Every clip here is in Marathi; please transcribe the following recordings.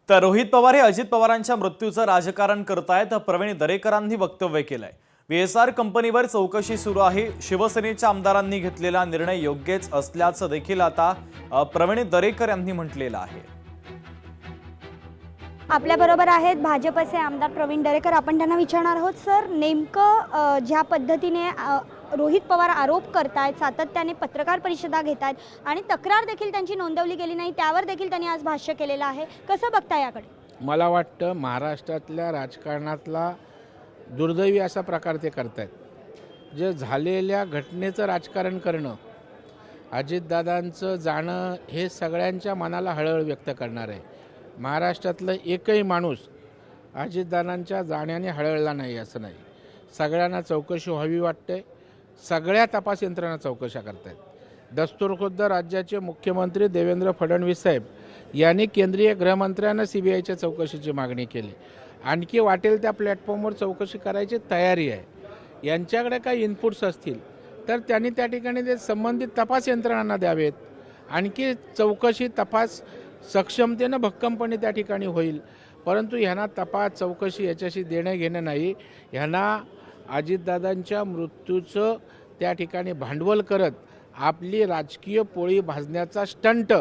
तर रोहित पवार हे अजित पवारांच्या मृत्यूचं राजकारण करतायत. प्रवीण दरेकरांनी वक्तव्य केलंय. VSR कंपनीवर चौकशी सुरू आहे. शिवसेनेच्या आमदारांनी घेतलेला निर्णय योग्यच असल्याचं देखील आता प्रवीण दरेकर यांनी म्हटलेलं आहे. आपल्या बरोबर आहेत भाजपचे आमदार प्रवीण दरेकर. आपण त्यांना विचारणार आहोत, सर नेमकं ज्या पद्धतीने रोहित पवार आरोप करतायत, सातत्याने पत्रकार परिषदा घेतात आणि तक्रार देखील त्यांची नोंदवली गेली नाही, त्यावर देखील त्यांनी आज भाष्य केलेलं आहे. कसं बघताय याकडे? मला वाटतं महाराष्ट्रातल्या राजकारणातला दुर्दैवी असा प्रकार ते करतायत. जे झालेल्या घटनेचं राजकारण करणं, अजितदादांचं जाणं हे सगळ्यांच्या मनाला हळहळ व्यक्त करणार आहे. महाराष्ट्रातलं एकही माणूस अजितदादांच्या जाण्याने हळहळला नाही असं नाही. सगळ्यांना चौकशी व्हावी वाटते. सगळ्या तपास यंत्रणा चौकशा करतायत. दस्तूरखुद्द राज्याचे मुख्यमंत्री देवेंद्र फडणवीस साहेब यांनी केंद्रीय गृहमंत्र्यांना CBIच्या चौकशीची मागणी केली. आणखी वाटेल त्या प्लॅटफॉर्मवर चौकशी करायची तयारी आहे. यांच्याकडे काही इनपुट्स असतील तर त्यांनी त्या ठिकाणी ते संबंधित तपास यंत्रणांना द्यावेत. आणखी चौकशी तपास सक्षमतेनं भक्कमपणे त्या ठिकाणी होईल. परंतु ह्यांना तपास चौकशी याच्याशी देणं घेणं नाही. ह्यांना अजितदादांच्या मृत्यूचं त्या ठिकाणी भांडवल करत आपली राजकीय पोळी भाजण्याचा स्टंट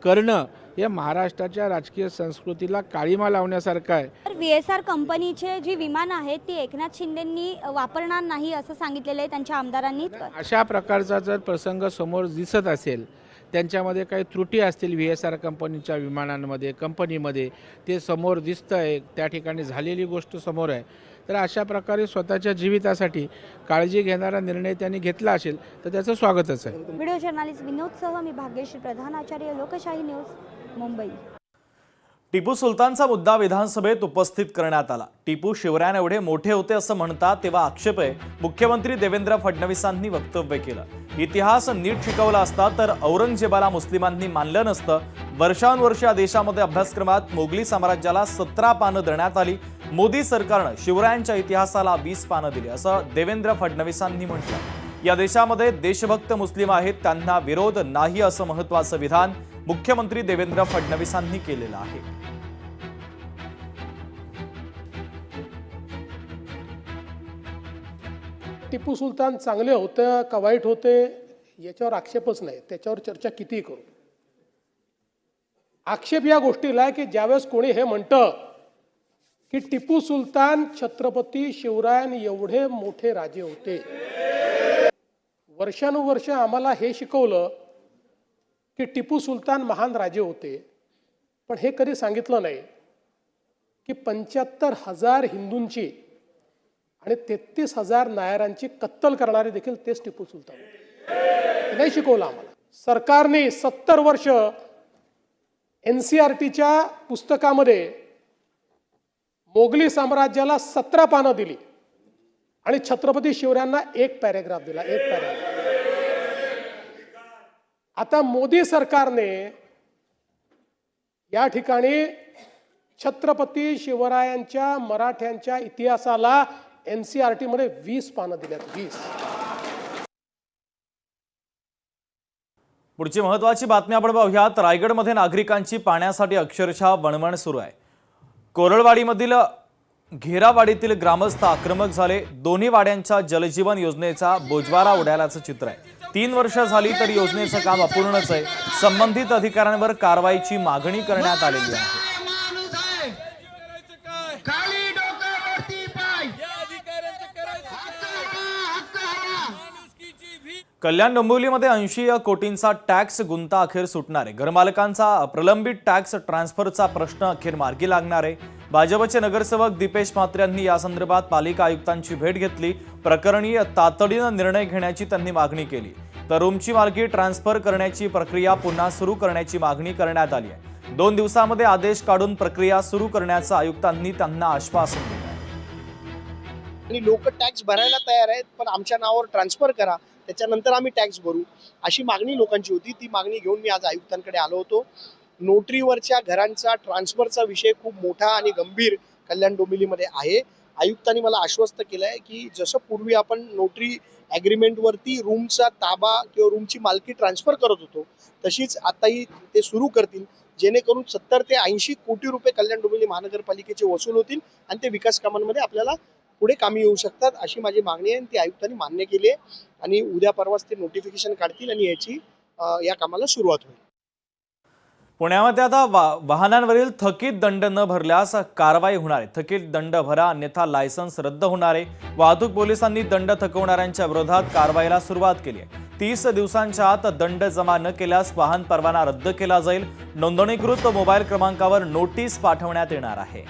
करणं हे महाराष्ट्राच्या राजकीय संस्कृतीला काळीमा लावण्यासारखं आहे. VSR कंपनीचे जी विमान आहेत ती एकनाथ शिंदेंनी वापरणार नाही असं सांगितलेलं आहे त्यांच्या आमदारांनी. अशा प्रकारचा जर प्रसंग समोर दिसत असेल, त्यांच्यामध्ये काही त्रुटी असतील VSR कंपनीच्या विमानांमध्ये कंपनीमध्ये, ते समोर दिसतं आहे, त्या ठिकाणी झालेली गोष्ट समोर आहे, तर अशा प्रकारे स्वतःच्या जीवितासाठी काळजी घेणारा निर्णय त्यांनी घेतला असेल तर त्याचं स्वागतच आहे. व्हिडिओ जर्नलिस्ट विनोदसह मी भाग्यश्री प्रधान, आचार्य, लोकशाही न्यूज, मुंबई. टिपू सुलतानचा मुद्दा विधानसभेत उपस्थित करण्यात आला. टिपू शिवरायांना एवढे मोठे होते असं म्हणतात तेव्हा आक्षेप आहे. मुख्यमंत्री देवेंद्र फडणवीसांनी वक्तव्य केलं. इतिहास नीट शिकवला असता तर औरंगजेबाला मुस्लिमांनी मानलं नसतं. वर्षानुवर्ष या देशामध्ये अभ्यासक्रमात मोगली साम्राज्याला 17 पानं देण्यात आली. मोदी सरकारनं शिवरायांच्या इतिहासाला 20 पानं दिली असं देवेंद्र फडणवीसांनी म्हटलं. या देशामध्ये देशभक्त मुस्लिम आहेत, त्यांना विरोध नाही असं महत्त्वाचं विधान मुख्यमंत्री देवेंद्र फडणवीसांनी केलेलं आहे. टिपू सुलतान चांगले होते का वाईट होते याच्यावर आक्षेपच नाही. त्याच्यावर चर्चा कितीही करू. आक्षेप या गोष्टीला आहे की ज्यावेळेस कोणी हे म्हणतं की टिपू सुलतान छत्रपती शिवरायां एवढे मोठे राजे होते, वर्षानुवर्ष आम्हाला हे शिकवलं की टिपू सुलतान महान राजे होते, पण हे कधी सांगितलं नाही की 75,000 हिंदूंची आणि 33,000 नायरांची कत्तल करणारे देखील तेच टिपू सुलतान होते. नाही शिकवलं आम्हाला. सरकारने 70 वर्ष NCERTच्या पुस्तकामध्ये मोगली साम्राज्याला 17 पानं दिली आणि छत्रपती शिवरायांना 1 पॅरेग्राफ दिला. 1 पॅरेग्राफ. आता मोदी सरकारने या ठिकाणी छत्रपती शिवरायांच्या मराठ्यांच्या इतिहासाला NCERT मध्ये 20 पानं दिल्यात. 20. पुढची महत्त्वाची बातमी आपण पाहूयात. रायगडमध्ये नागरिकांची पाण्यासाठी अक्षरशः वणवण सुरू आहे. कोरळवाडीमधील घेरावाडीतील ग्रामस्थ आक्रमक झाले. दोन्ही वाड्यांच्या जलजीवन योजनेचा बोजवारा उडाल्याचं चित्र आहे. 3 वर्ष झाली तरी योजनेचं काम अपूर्णच आहे. संबंधित अधिकाऱ्यांवर कारवाईची मागणी करण्यात आलेली आहे. कल्याण डोंबिवलीमध्ये 80 कोटींचा टॅक्स गुंता अखेर सुटणार आहे. घरमालकांचा प्रलंबित टॅक्स ट्रान्सफरचा प्रश्न अखेर मार्गी लागणार आहे. भाजपचे नगरसेवक दीपेश म्हात्रे यांनी या संदर्भात पालिका आयुक्तांची भेट घेतली. प्रकरणी तातडीनं निर्णय घेण्याची त्यांनी मागणी केली. तर रूमची मालकी ट्रान्सफर करण्याची प्रक्रिया पुन्हा सुरू करण्याची मागणी करण्यात आली आहे. 2 दिवसांमध्ये आदेश काढून प्रक्रिया सुरू करण्याचं आयुक्तांनी त्यांना आश्वासन दिलं आहे. आणि लोक टॅक्स भरायला तयार आहेत, पण आमच्या नावावर ट्रान्सफर करा, त्याच्यानंतर आम्ही टॅक्स भरू, अशी मागणी लोकांची होती. ती मागणी घेऊन मी आज आयुक्तांकडे आलो होतो. नोटरीवरच्या घरांचा ट्रान्सफरचा विषय खूप मोठा आणि गंभीर कल्याण डोंबिवलीमध्ये आहे. आयुक्तांनी मला आश्वस्त केलंय की जसं पूर्वी आपण नोटरी ॲग्रीमेंटवरती रूमचा ताबा किंवा रूमची मालकी ट्रान्सफर करत होतो, तशीच आताही ते सुरू करतील. जेणेकरून 70 ते 80 कोटी रुपये कल्याण डोंबिवली महानगरपालिकेचे वसूल होतील आणि ते विकास कामांमध्ये आपल्याला पुढे कामी येऊ शकतात, अशी माझी मागणी आहे आणि ती आयुक्तांनी मान्य केली आहे. आणि उद्या परवाच ते नोटिफिकेशन काढतील आणि या कामाला सुरुवात होईल. पुण्यामध्ये आता वाहनांवरील थकीत दंड न भरल्यास कारवाई होणार आहे. थकीत दंड भरा अन्यथा लायसन्स रद्द होणार आहे. वाहतूक पोलिसांनी दंड थकवणाऱ्यांच्या विरोधात कारवाईला सुरुवात केली आहे. 30 दिवसांच्या आत दंड जमा न केल्यास वाहन परवाना रद्द केला जाईल. नोंदणीकृत मोबाईल क्रमांकावर नोटीस पाठवण्यात येणार आहे.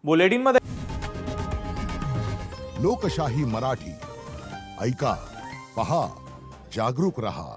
बुलेटिनमध्ये लोकशाही मराठी ऐका, पहा, जागरूक रहा.